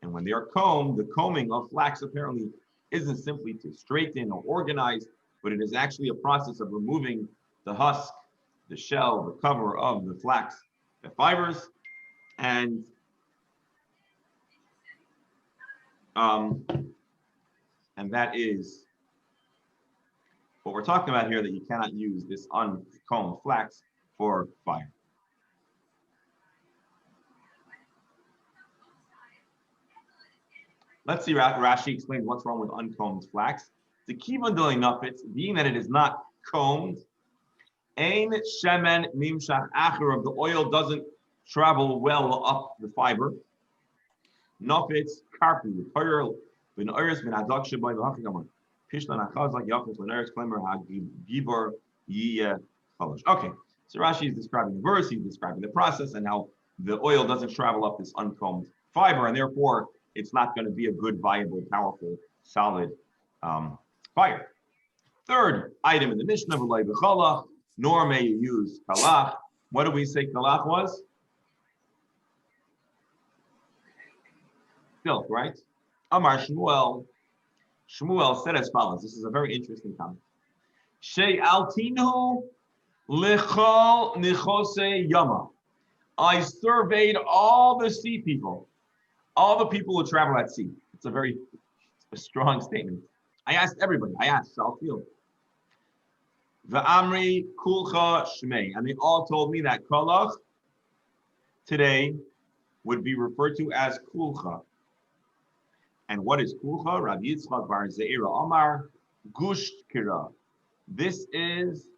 And when they are combed, the combing of flax apparently isn't simply to straighten or organize, but it is actually a process of removing the husk, the shell, the cover of the flax, the fibers, and that is what we're talking about here, that you cannot use this uncombed flax for fire. Let's see, Rashi explains what's wrong with uncombed flax. The kivan doing nafetz, being that it is not combed, ein shemen nimshach acher, of the oil doesn't travel well up the fiber. Nafetz karpi, the pearl, ben oiris ben adak shebay v'hachigamon. Pishlan achazak yafet ben oiris klemer hagibor yiyeh chalosh. Okay, so Rashi is describing the verse, he's describing the process and how the oil doesn't travel up this uncombed fiber, and therefore it's not going to be a good, viable, powerful, solid fire. Third item in the Mishnah, nor may you use kalach. What do we say kalach was? Silk, right? Amar Shmuel. Shmuel said as follows. This is a very interesting comment. She'altinu lichol nichose yama. I surveyed all the sea people, all the people who travel at sea. It's a strong statement. I asked everybody. I asked Shalfield. V'amri kulcha shmei, and they all told me that kalach today would be referred to as kulcha. And what is kulcha? Rabbi Yitzchak bar Zeira Amar gushkira. This is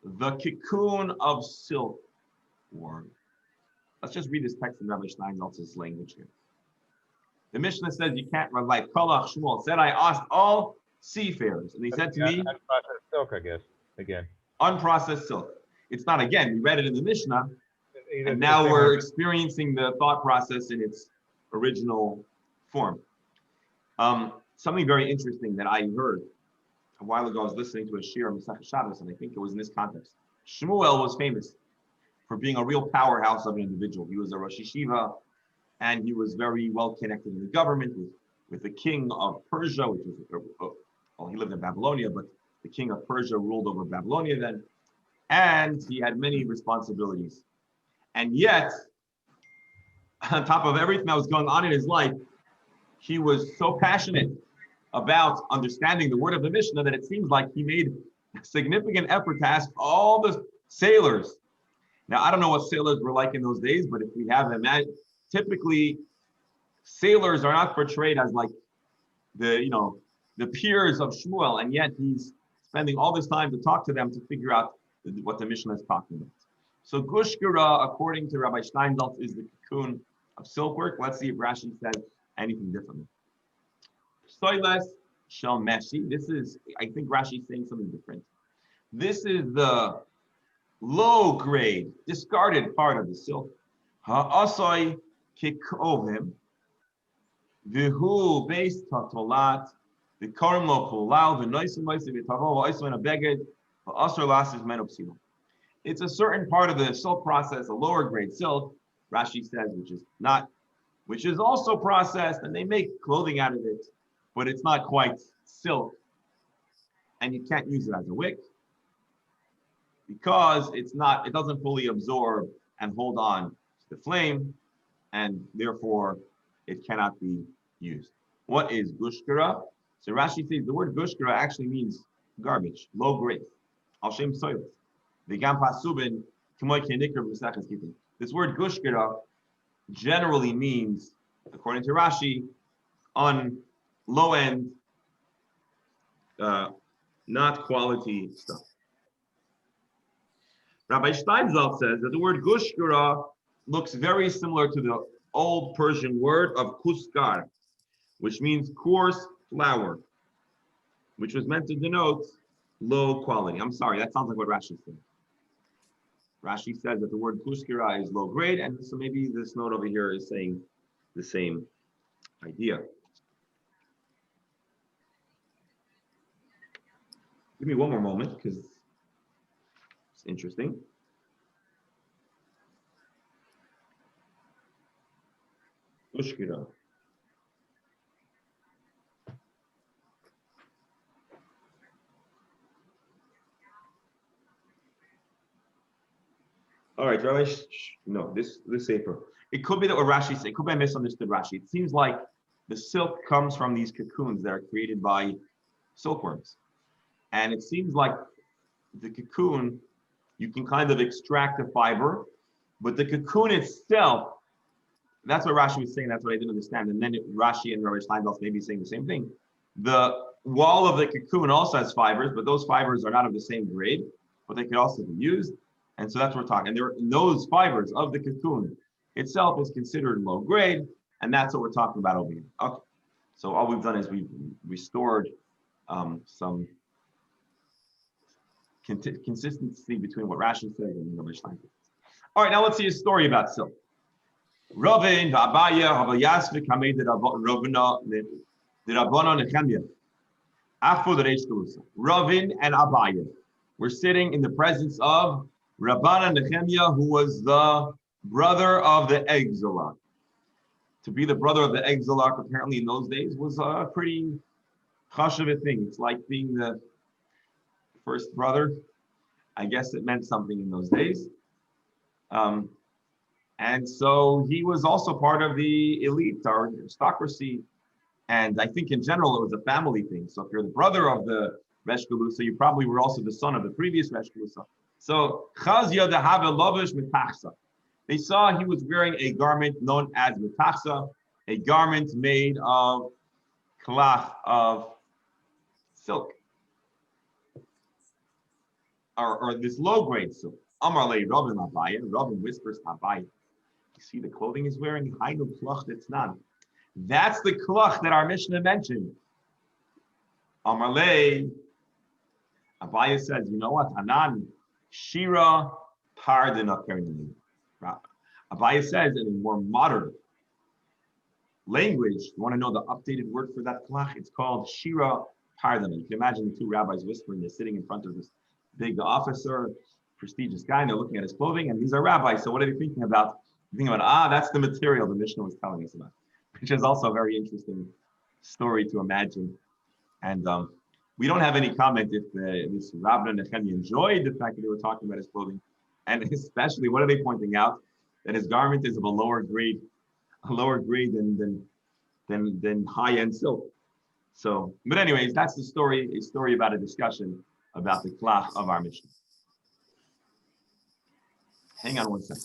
the cocoon of silk worm. Let's just read this text in Rabbi Steinsaltz's language here. The Mishnah says you can't, like Kalach Shmuel said, I asked all seafarers, and he said to me, unprocessed silk, I guess, again. Unprocessed silk. It's not again, we read it in the Mishnah, and now we're experiencing the thought process in its original form. Something very interesting that I heard a while ago, I was listening to a shir on Shabbos, and I think it was in this context. Shmuel was famous for being a real powerhouse of an individual. He was a Rosh Yeshiva, and he was very well connected in the government with the king of Persia, which was, well, he lived in Babylonia, but the king of Persia ruled over Babylonia then. And he had many responsibilities. And yet, on top of everything that was going on in his life, he was so passionate about understanding the word of the Mishnah that it seems like he made a significant effort to ask all the sailors. Now, I don't know what sailors were like in those days, but if we have them, typically sailors are not portrayed as like the peers of Shmuel, and yet he's spending all this time to talk to them to figure out what the Mishnah is talking about. So Gushkara, according to Rabbi Steinsaltz, is the cocoon of silkwork. Let's see if Rashi says anything differently. Soiles shel meshi. This is, I think Rashi is saying something different. This is the low grade, discarded part of the silk. Ha'asoi kikovim. Vihu beis tatolat. V'korim lo kulal. V'noisim moisi v'tavo. V'oisim en abeged. V'asor las is menopsilo. It's a certain part of the silk process, a lower grade silk, Rashi says, which is also processed, and they make clothing out of it, but it's not quite silk, and you can't use it as a wick because it doesn't fully absorb and hold on to the flame, and therefore it cannot be used. What is gushkara? So Rashi says the word gushkara actually means garbage, low grade, al shem soilis. This word gushkara generally means, according to Rashi, on low end, not quality stuff. Rabbi Steinsaltz says that the word gushkara looks very similar to the old Persian word of kuskar, which means coarse flour, which was meant to denote low quality. I'm sorry, that sounds like what Rashi said. Rashi says that the word kuskira is low grade, and so maybe this note over here is saying the same idea. Give me one more moment because it's interesting. Kuskira. All right, Rabbi. No, this safer. It could be that what Rashi said. It could be I misunderstood Rashi. It seems like the silk comes from these cocoons that are created by silkworms, and it seems like the cocoon, you can kind of extract the fiber, but the cocoon itself. That's what Rashi was saying. That's what I didn't understand. And then Rashi and Rabbi Steinsaltz may be saying the same thing. The wall of the cocoon also has fibers, but those fibers are not of the same grade, but they could also be used. And so that's what we're talking. And those fibers of the cocoon itself is considered low grade, and that's what we're talking about over here. Okay. So all we've done is we've restored some consistency between what Rashi said and Rabbi Steinsaltz. All right, now let's see a story about silk. Ravin, Abaya, Havayasvik, Hamed, Ravina, the Rabbana Nechemia. Afu the Reish Galusa. Ravin and Abaya were sitting in the presence of Rabbana Nechemia, who was the brother of the Exilach. To be the brother of the Exilach, apparently in those days, was a pretty chashuv thing. It's like being the first brother. I guess it meant something in those days. And so he was also part of the elite or aristocracy. And I think in general, it was a family thing. So if you're the brother of the Resh Galusa, you probably were also the son of the previous Resh Galusa. So Chazia de have lovish mitachsa. They saw he was wearing a garment known as mitachsa, a garment made of klach, of silk, or this low grade silk. Amar le Rabin Abaya. Rabin whispers Abaya. You see the clothing he's wearing? Hainu klach detznan. That's the klach that our Mishnah mentioned. Amar le. Abaya says, you know what? Anan. Shira Pardina Karinali. Abaya says in a more modern language, you want to know the updated word for that klach? It's called Shira Pardina. You can imagine the two rabbis whispering, they're sitting in front of this big officer, prestigious guy, and they're looking at his clothing, and these are rabbis. So what are they thinking about? They're thinking about, that's the material the Mishnah was telling us about, which is also a very interesting story to imagine. And we don't have any comment if this Rabbi Nechemia enjoyed the fact that they were talking about his clothing, and especially what are they pointing out? That his garment is of a lower grade than high-end silk. So, but anyways, that's the story. A story about a discussion about the klach of our Mishnah. Hang on one second.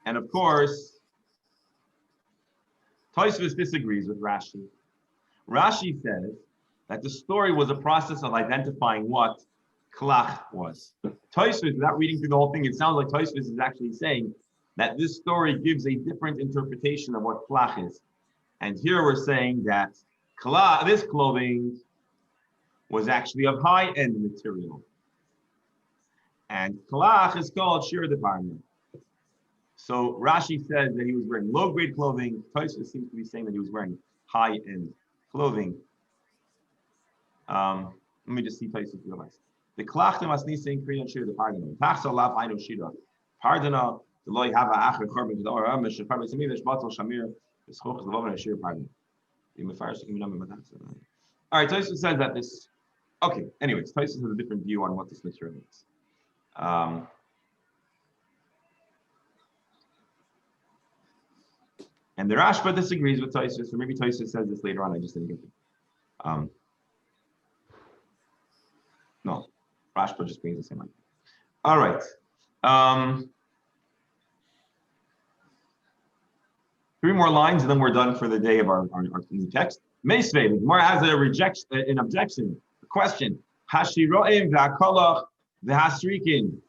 And of course, Tosfos disagrees with Rashi. Rashi says that the story was a process of identifying what klach was. Tosfos, without reading through the whole thing, it sounds like Tosfos is actually saying that this story gives a different interpretation of what klach is. And here we're saying that klach, this clothing, was actually of high-end material. And klach is called shir department. So Rashi says that he was wearing low-grade clothing. Tosfos seems to be saying that he was wearing high-end clothing. Let me just see Tosfos realize. The klachtem asnisa in Korean shir department. Tachsa lav hainu shira. Pardona, the loy hava acher korban kedor am shekar besamid shbatel shamir eschoch zvav shir pardon. All right, Tosfos says that this. Okay, anyways, Tosfos has a different view on what this material is. And the Rashba disagrees with Tosfos, or maybe Tosfos says this later on. I just didn't get it. No, Rashba just brings the same idea. All right. 3 more lines, and then we're done for the day of our new text. Meisvei, the Gemara has an objection, a question. Hashiroim v'akolach v'hasrikin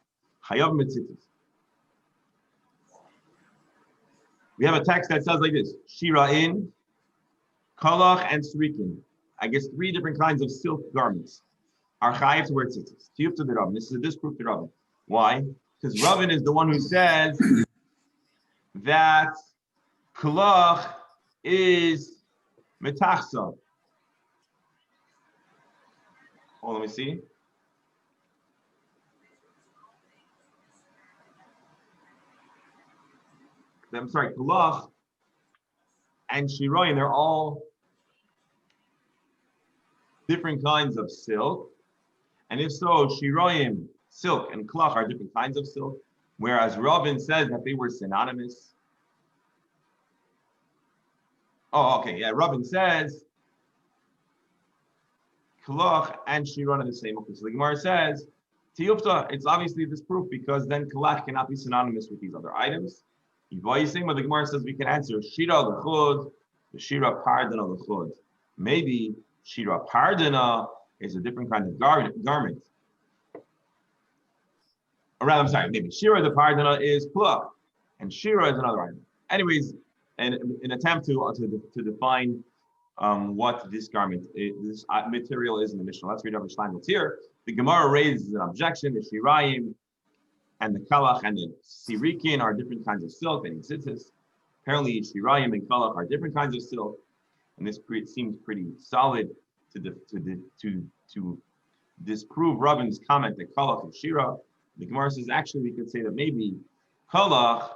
chayav mitzitzis. We have a text that says like this: Shira'in, kolach, and srikin. I guess 3 different kinds of silk garments are chayav to wear tzitzis. Tiyuf to the Rav. This is a disproof to Rav. Why? Because Ravin is the one who says that kolach is metachsa. Oh, let me see. I'm sorry, kolach and shiroin, they're all different kinds of silk. And if so, shiroim, silk, and kolach are different kinds of silk, whereas Ravin says that they were synonymous. Oh, okay, yeah, Ravin says kolach and shiron are the same. Okay, so the Gemara says, Tiyufta, it's obviously this proof because then kolach cannot be synonymous with these other items. But the Gemara says we can answer Shira l'chud, the Shira pardana l'chud. Maybe Shira pardana is a different kind of garment. Or rather, I'm sorry, maybe Shira the pardana is klach, and Shira is another item. Anyways, an attempt to define what this garment, this material is in the Mishnah. Let's read over Steinmetz here. The Gemara raises an objection: the Shirayim and the kalach and the sirikin are different kinds of silk and tzitzis. Apparently, shirayim and kalach are different kinds of silk, and this seems pretty solid to disprove Rabin's comment that kalach is shira. The Gemara says actually we could say that maybe kalach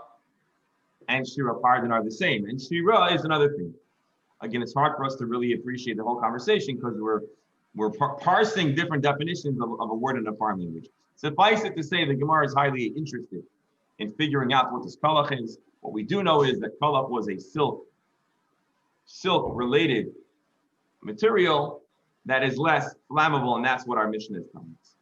and shira pardon are the same, and shira is another thing. Again, it's hard for us to really appreciate the whole conversation because we're parsing different definitions of a word in a foreign language. Suffice it to say, the Gemara is highly interested in figuring out what this kalach is. What we do know is that kalach was a silk-related material that is less flammable, and that's what our Mishnah is telling us.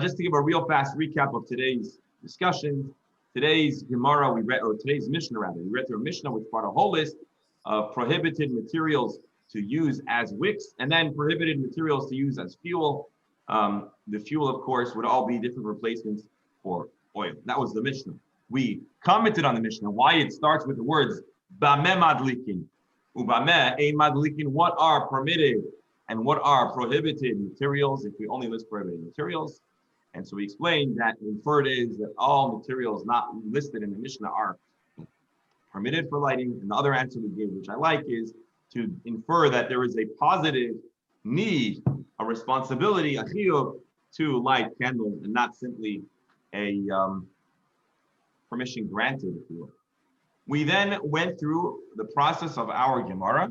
Just to give a real fast recap of today's discussion, today's Gemara today's Mishnah rather, we read through a Mishnah which brought a whole list of prohibited materials to use as wicks, and then prohibited materials to use as fuel. The fuel, of course, would all be different replacements for oil. That was the Mishnah. We commented on the Mishnah, why it starts with the words Bameh madlikin, Ubameh ein madlikin, what are permitted and what are prohibited materials, if we only list prohibited materials. And so we explained that inferred is that all materials not listed in the Mishnah are permitted for lighting. And the other answer we gave, which I like, is to infer that there is a positive need, a responsibility, a chiyuv, to light candles and not simply a permission granted, if you will. We then went through the process of our Gemara,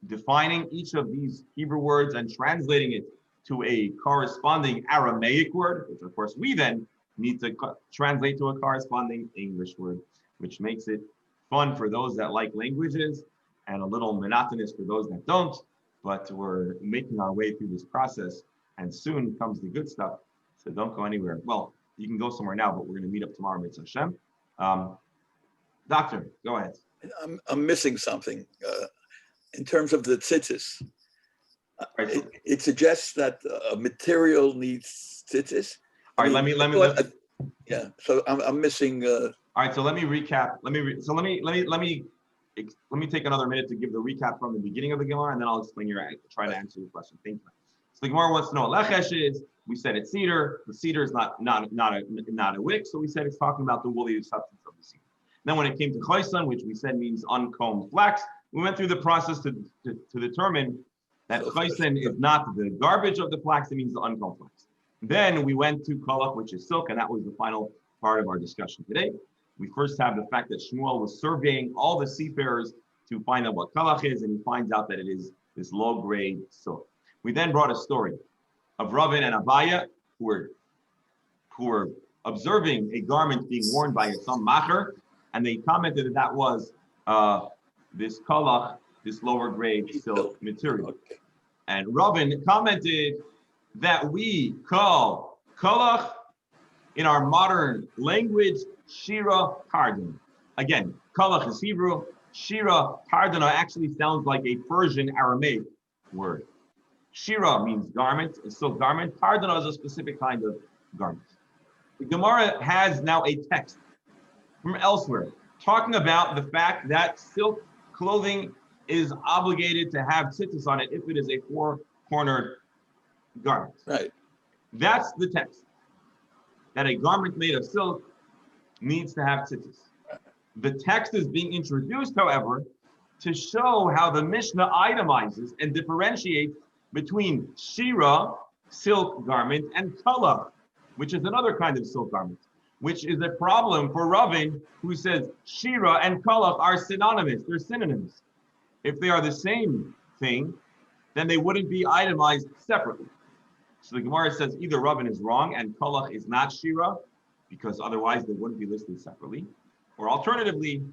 defining each of these Hebrew words and translating it to a corresponding Aramaic word, which of course we then need to translate to a corresponding English word, which makes it fun for those that like languages and a little monotonous for those that don't. But we're making our way through this process, and soon comes the good stuff. So don't go anywhere. Well, you can go somewhere now, but we're going to meet up tomorrow, Mitzvah Hashem. Doctor, go ahead. I'm missing something in terms of the tzitzis. right, so, It suggests that a material needs tzitzis. all right, Yeah, so I'm missing. all right, so let me recap. Let me take another minute to give the recap from the beginning of the Gemara, and then I'll explain try to answer your question. Thank you. So the Gemara wants to know what lechesh is. We said it's cedar. The cedar is not a wick, so we said it's talking about the woolly substance of the cedar. Then when it came to choisan, which we said means uncombed flax, we went through the process to determine that choisan is not the garbage of the flax; it means the uncombed flax. Then we went to kolach, which is silk, and that was the final part of our discussion today. We first have the fact that Shmuel was surveying all the seafarers to find out what kolach is, and he finds out that it is this low-grade silk. We then brought a story of Ravin and Abaya who were observing a garment being worn by some macher, and they commented that was this kolach, this lower-grade silk material. And Ravin commented that we call kolach in our modern language shira pardana. Again, kolach is Hebrew. Shira pardana actually sounds like a Persian Aramaic word. Shira means garment, a silk garment. Pardana is a specific kind of garment. The Gemara has now a text from elsewhere talking about the fact that silk clothing is obligated to have tzitzis on it if it is a four-cornered garment. Right. That's the text. That a garment made of silk needs to have tzitzis. The text is being introduced, however, to show how the Mishnah itemizes and differentiates between shira, silk garment, and kolach, which is another kind of silk garment, which is a problem for Ravin, who says shira and kolach are synonymous. They're synonyms. If they are the same thing, then they wouldn't be itemized separately. So the Gemara says either Ravin is wrong and kolach is not shira, because otherwise they wouldn't be listed separately. Or alternatively,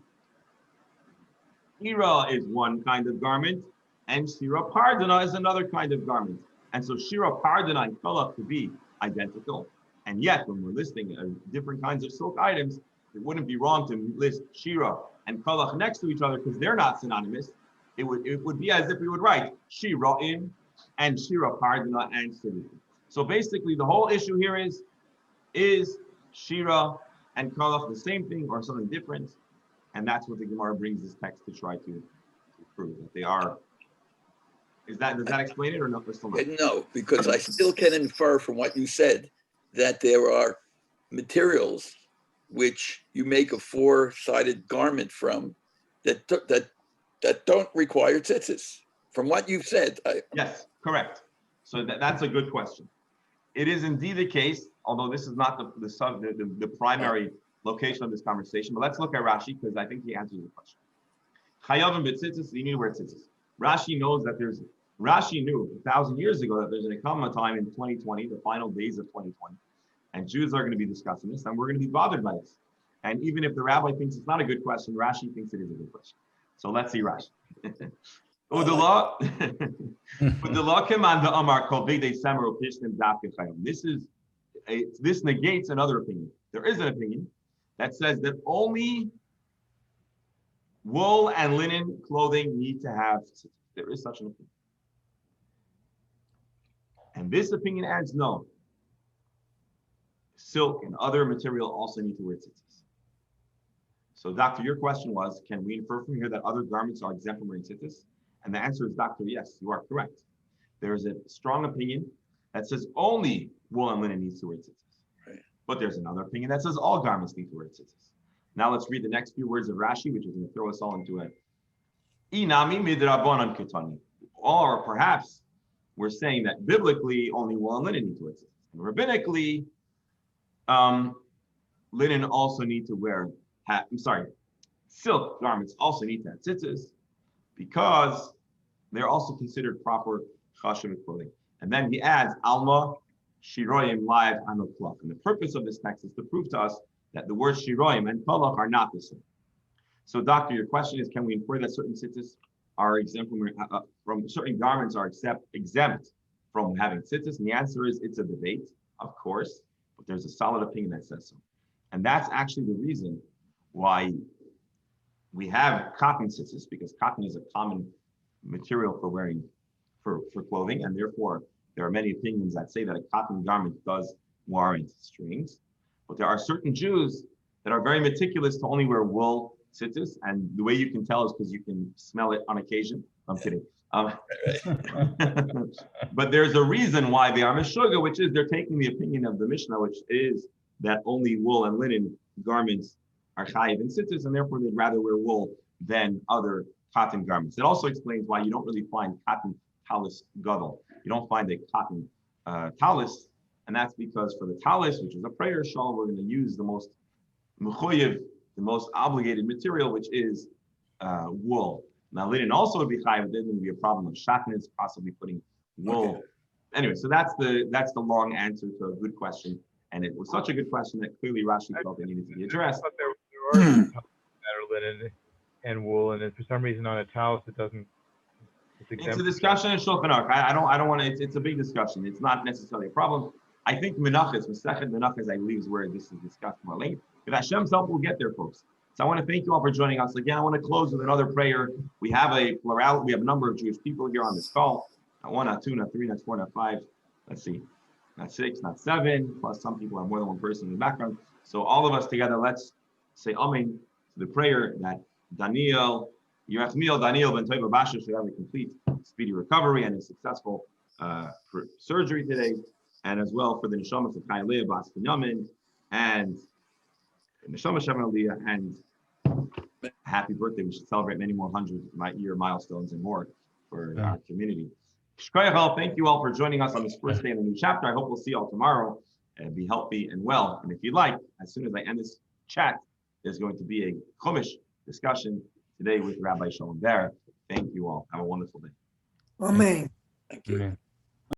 shira is one kind of garment and shira pardana is another kind of garment. And so shira pardana and kolach could be identical. And yet, when we're listing different kinds of silk items, it wouldn't be wrong to list shira and kolach next to each other because they're not synonymous. It would be as if we would write shira'im and shira pardana and siddur. So basically, the whole issue here is shira and kolach the same thing or something different? And that's what the Gemara brings this text to try to prove that they are. Does that explain it or no? No, because I still can infer from what you said that there are materials which you make a four-sided garment from that don't require tzitzis. From what you've said. Yes, correct. So that's a good question. It is indeed the case, although this is not the primary location of this conversation. But let's look at Rashi because I think he answers the question. Chayavim b'tzitzis, you knew where tzitzis. Rashi knew 1,000 years ago that there's going to come a time in 2020, the final days of 2020, and Jews are going to be discussing this, and we're going to be bothered by this. And even if the rabbi thinks it's not a good question, Rashi thinks it is a good question. So let's see Rashi. This negates another opinion. There is an opinion that says that only wool and linen clothing need to have tzitzis. There is such an opinion. And this opinion adds no. Silk and other material also need to wear tzitzis. So, doctor, your question was, can we infer from here that other garments are exempt from wearing tzitzis? And the answer is, doctor, yes, you are correct. There is a strong opinion that says only wool and linen needs to wear tzitzis. Right. But there's another opinion that says all garments need to wear tzitzis. Now let's read the next few words of Rashi, which is going to throw us all into it. Inami midrabanan ketani. Or perhaps we're saying that biblically only wool and linen need to wear tzitzis. And rabbinically, linen also need to wear silk garments also need to have tzitzis because they're also considered proper chashuv clothing. And then he adds alma shiroyim live anoklach. And the purpose of this text is to prove to us that the words shiroyim and kolach are not the same. So, doctor, your question is, can we infer that certain tzitzis are exempt from certain garments are exempt from having tzitzis? And the answer is it's a debate, of course, but there's a solid opinion that says so. And that's actually the reason why we have cotton tzitzis, because cotton is a common material for wearing for clothing, and therefore there are many opinions that say that a cotton garment does warrant strings. But there are certain Jews that are very meticulous to only wear wool tzitzis, and the way you can tell is because you can smell it on occasion. I'm kidding. But there's a reason why they are meshuga, which is they're taking the opinion of the Mishnah, which is that only wool and linen garments are chayiv and tzitzis, and therefore they'd rather wear wool than other cotton garments. It also explains why you don't really find cotton talis gadol. You don't find a cotton talis, and that's because for the talis, which is a prayer shawl, we're going to use the most mechuyev, the most obligated material, which is wool. Now, linen also would be chayiv. Then there would be a problem of shatnez, possibly putting wool. Okay. Anyway, so that's the long answer to a good question, and it was such a good question that clearly Rashi felt it needed to be addressed. But there are that are linen and wool, and for some reason on a talus it doesn't. It's a discussion in Shulchan Aruch. I don't want to. It's a big discussion. It's not necessarily a problem. I think Menachos, Masechet Menachos, I believe is where this is discussed more late. With Hashem's help, we'll get there, folks. So I want to thank you all for joining us. Again, I want to close with another prayer. We have a plurality. We have a number of Jewish people here on this call. Not one, not two, not three, not four, not five. Let's see, not six, not seven. Plus, some people have more than one person in the background. So all of us together, let's say Amen to the prayer that Daniel ben Toiva Basha should have a complete, speedy recovery and a successful for surgery today, and as well for the neshamas of Chayaleh Bas Binyamin and Neshama Shem Aliyah, and happy birthday. We should celebrate many more 100-year milestones and more for our community. Shkoyach, thank you all for joining us on this first day in the new chapter. I hope we'll see you all tomorrow and be healthy and well. And if you'd like, as soon as I end this chat, there's going to be a Chumash discussion today with Rabbi Shalom Ber. Thank you all. Have a wonderful day. Amen. Thank you. Amen.